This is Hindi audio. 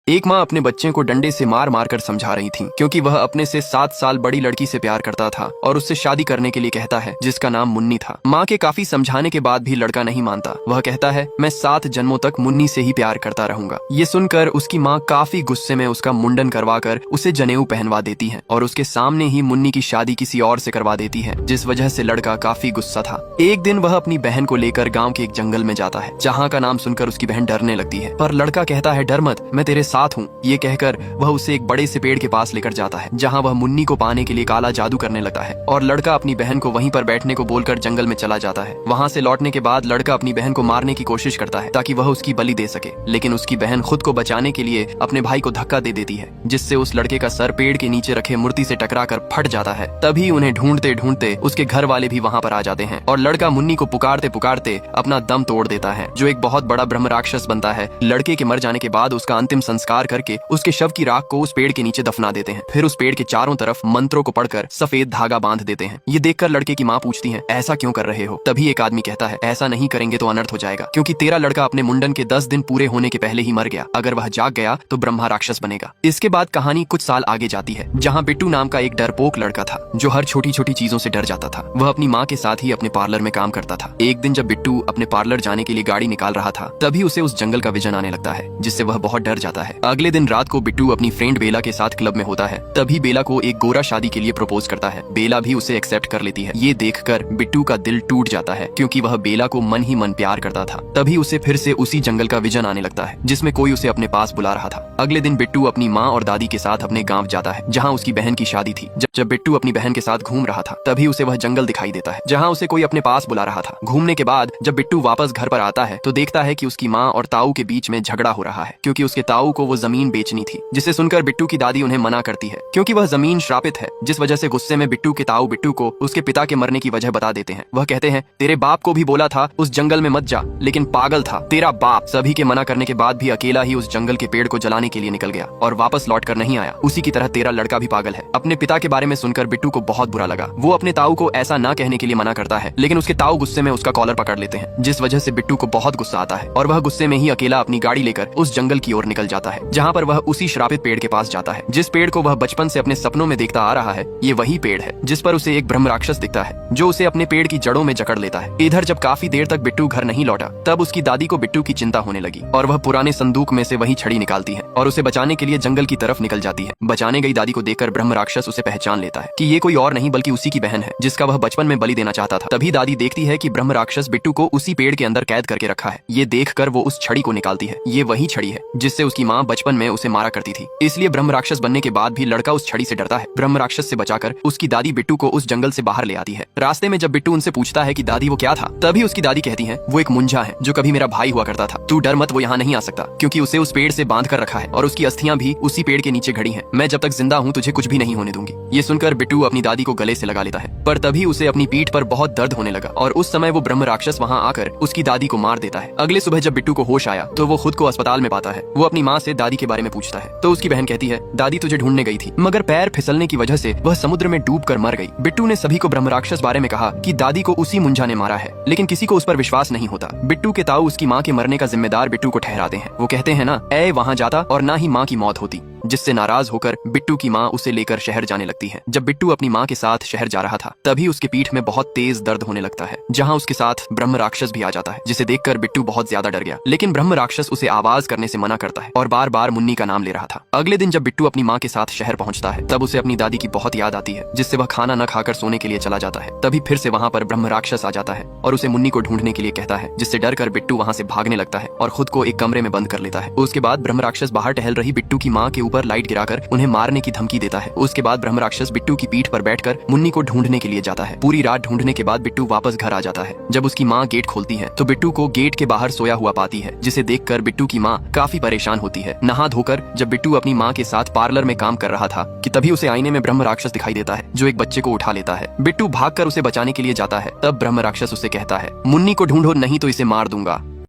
एक माँ अपने बच्चे को डंडे से मार मार कर समझा रही थी क्योंकि वह अपने से 7 साल बड़ी लड़की से प्यार करता था और उससे शादी करने के लिए कहता है, जिसका नाम मुन्नी था। माँ के काफी समझाने के बाद भी लड़का नहीं मानता। वह कहता है, मैं 7 जन्मों तक मुन्नी से ही प्यार करता रहूंगा। ये सुनकर उसकी माँ काफी गुस्से में उसका मुंडन करवा कर उसे जनेऊ पहनवा देती है और उसके सामने ही मुन्नी की शादी किसी और से करवा देती है, जिस वजह से लड़का काफी गुस्सा था। एक दिन वह अपनी बहन को लेकर गाँव के एक जंगल में जाता है, जहाँ का नाम सुनकर उसकी बहन डरने लगती है, पर लड़का कहता है, डर मत, मैं तेरे साथ हूँ। ये कहकर वह उसे एक बड़े से पेड़ के पास लेकर जाता है, जहाँ वह मुन्नी को पाने के लिए काला जादू करने लगता है और लड़का अपनी बहन को वहीं पर बैठने को बोलकर जंगल में चला जाता है। वहाँ से लौटने के बाद लड़का अपनी बहन को मारने की कोशिश करता है ताकि वह उसकी बलि दे सके, लेकिन उसकी बहन खुद को बचाने के लिए अपने भाई को धक्का दे देती है, जिससे उस लड़के का सर पेड़ के नीचे रखे मूर्ति से टकरा कर फट जाता है। तभी उन्हें ढूंढते ढूंढते उसके घर वाले भी वहाँ पर आ जाते हैं और लड़का मुन्नी को पुकारते पुकारते अपना दम तोड़ देता है, जो एक बहुत बड़ा ब्रह्म राक्षस बनता है। लड़के के मर जाने के बाद उसका अंतिम संस्कार करके उसके शव की राख को उस पेड़ के नीचे दफना देते हैं। फिर उस पेड़ के चारों तरफ मंत्रों को पढ़कर सफेद धागा बांध देते हैं। ये देखकर लड़के की माँ पूछती है, ऐसा क्यों कर रहे हो? तभी एक आदमी कहता है, ऐसा नहीं करेंगे तो अनर्थ हो जाएगा, क्योंकि तेरा लड़का अपने मुंडन के 10 दिन पूरे होने के पहले ही मर गया। अगर वह जाग गया तो ब्रह्मा राक्षस बनेगा। इसके बाद कहानी कुछ साल आगे जाती है, जहाँ बिट्टू नाम का एक डरपोक लड़का था जो हर छोटी छोटी चीजों से डर जाता था। वह अपनी माँ के साथ ही अपने पार्लर में काम करता था। एक दिन जब बिट्टू अपने पार्लर जाने के लिए गाड़ी निकाल रहा था, तभी उसे उस जंगल का विजन आने लगता है, जिससे वह बहुत डर जाता है। अगले दिन रात को बिट्टू अपनी फ्रेंड बेला के साथ क्लब में होता है। तभी बेला को एक गोरा शादी के लिए प्रपोज करता है। बेला भी उसे एक्सेप्ट कर लेती है। ये देखकर बिट्टू का दिल टूट जाता है, क्योंकि वह बेला को मन ही मन प्यार करता था। तभी उसे फिर से उसी जंगल का विजन आने लगता है, जिसमें कोई उसे अपने पास बुला रहा था। अगले दिन बिट्टू अपनी माँ और दादी के साथ अपने गाँव जाता है, जहाँ उसकी बहन की शादी थी। जब बिट्टू अपनी बहन के साथ घूम रहा था, तभी उसे वह जंगल दिखाई देता है, जहाँ उसे कोई अपने पास बुला रहा था। घूमने के बाद जब बिट्टू वापस घर पर आता है, तो देखता है कि उसकी माँ और ताऊ के बीच में झगड़ा हो रहा है, क्योंकि उसके ताऊ को वो जमीन बेचनी थी। जिसे सुनकर बिट्टू की दादी उन्हें मना करती है, क्योंकि वह जमीन श्रापित है, जिस वजह से गुस्से में बिट्टू के ताऊ बिट्टू को उसके पिता के मरने की वजह बता देते हैं। वह कहते हैं, तेरे बाप को भी बोला था उस जंगल में मत जा, लेकिन पागल था तेरा बाप। सभी के मना करने के बाद भी अकेला ही उस जंगल के पेड़ को जलाने के लिए निकल गया और वापस लौट कर नहीं आया। उसी की तरह तेरा लड़का भी पागल है। अपने पिता के बारे में सुनकर बिट्टू को बहुत बुरा लगा। वो अपने ताऊ को ऐसा ना कहने के लिए मना करता है, लेकिन उसके ताऊ गुस्से में उसका कॉलर पकड़ लेते हैं, जिस वजह से बिट्टू को बहुत गुस्सा आता है और वह गुस्से में ही अकेला अपनी गाड़ी लेकर उस जंगल की ओर निकल जाता है, जहाँ पर वह उसी श्रापित पेड़ के पास जाता है, जिस पेड़ को वह बचपन से अपने सपनों में देखता आ रहा है। ये वही पेड़ है जिस पर उसे एक ब्रह्म राक्षस दिखता है, जो उसे अपने पेड़ की जड़ों में जकड़ लेता है। इधर जब काफी देर तक बिट्टू घर नहीं लौटा, तब उसकी दादी को बिट्टू की चिंता होने लगी और वह पुराने संदूक में से वही छड़ी निकालती है और उसे बचाने के लिए जंगल की तरफ निकल जाती है। बचाने गई दादी को देखकर ब्रह्म राक्षस उसे पहचान लेता है कि ये कोई और नहीं बल्कि उसी की बहन है, जिसका वह बचपन में बलि देना चाहता था। तभी दादी देखती है कि ब्रह्म राक्षस बिट्टू को उसी पेड़ के अंदर कैद करके रखा है। ये देखकर वो उस छड़ी को निकालती है। ये वही छड़ी है जिससे उसकी माँ बचपन में उसे मारा करती थी। इसलिए ब्रह्म राक्षस बनने के बाद भी लड़का उस छड़ी से डरता है। ब्रह्म राक्षस से बचाकर उसकी दादी बिट्टू को उस जंगल से बाहर ले आती है। रास्ते में जब बिट्टू उनसे पूछता है कि दादी वो क्या था, तभी उसकी दादी कहती है, वो एक मुंजा है जो कभी मेरा भाई हुआ करता था। तू डर मत, वो यहाँ नहीं आ सकता, क्योंकि उसे उस पेड़ से बांध कर रखा है और उसकी अस्थियां भी उसी पेड़ के नीचे घड़ी हैं। मैं जब तक जिंदा हूँ तुझे कुछ भी नहीं होने दूंगी। ये सुनकर बिट्टू अपनी दादी को गले से लगा लेता है, पर तभी उसे अपनी पीठ पर बहुत दर्द होने लगा और उस समय वो ब्रह्म राक्षस वहाँ आकर उसकी दादी को मार देता है। अगले सुबह जब बिट्टू को होश आया तो वो खुद को अस्पताल में पाता है। वो अपनी माँ से दादी के बारे में पूछता है, तो उसकी बहन कहती है, दादी तुझे ढूंढने गई थी, मगर पैर फिसलने की वजह से वह समुद्र में डूब कर मर गई। बिट्टू ने सभी को ब्रह्म राक्षस बारे में कहा कि दादी को उसी मुंजा ने मारा है, लेकिन किसी को उस पर विश्वास नहीं होता। बिट्टू के ताऊ उसकी माँ के मरने का जिम्मेदार बिट्टू को ठहराते हैं। वो कहते हैं ना, ऐ वहाँ जाता और ना ही माँ की मौत होती, जिससे नाराज होकर बिट्टू की माँ उसे लेकर शहर जाने लगती है। जब बिट्टू अपनी माँ के साथ शहर जा रहा था, तभी उसके पीठ में बहुत तेज दर्द होने लगता है, जहाँ उसके साथ ब्रह्म राक्षस भी आ जाता है, जिसे देखकर बिट्टू बहुत ज्यादा डर गया। लेकिन ब्रह्म राक्षस उसे आवाज करने से मना करता है और बार बार मुन्नी का नाम ले रहा था। अगले दिन जब बिट्टू अपनी माँ के साथ शहर पहुंचता है, तब उसे अपनी दादी की बहुत याद आती है, जिससे वह खाना न खाकर सोने के लिए चला जाता है। तभी फिर से वहाँ पर ब्रह्म राक्षस आ जाता है और उसे मुन्नी को ढूंढने के लिए कहता है, जिससे डर कर बिट्टू वहाँ से भागने लगता है और खुद को एक कमरे में बंद कर लेता है। उसके बाद ब्रह्म राक्षस बाहर टहल रही बिट्टू की माँ के ऊपर लाइट गिराकर उन्हें मारने की धमकी देता है। उसके बाद ब्रह्म राक्षस बिट्टू की पीठ पर बैठकर मुन्नी को ढूंढने के लिए जाता है। पूरी रात ढूंढने के बाद बिट्टू वापस घर आ जाता है। जब उसकी माँ गेट खोलती है तो बिट्टू को गेट के बाहर सोया हुआ पाती है, जिसे देखकर बिट्टू की माँ काफी परेशान होती है। नहा धोकर जब बिट्टू अपनी माँ के साथ पार्लर में काम कर रहा था कि तभी उसे आईने में ब्रह्म राक्षस दिखाई देता है, जो एक बच्चे को उठा लेता है। बिट्टू भागकर उसे बचाने के लिए जाता है। तब ब्रह्म राक्षस उसे कहता है, मुन्नी को ढूंढो नहीं तो इसे मार दूंगा।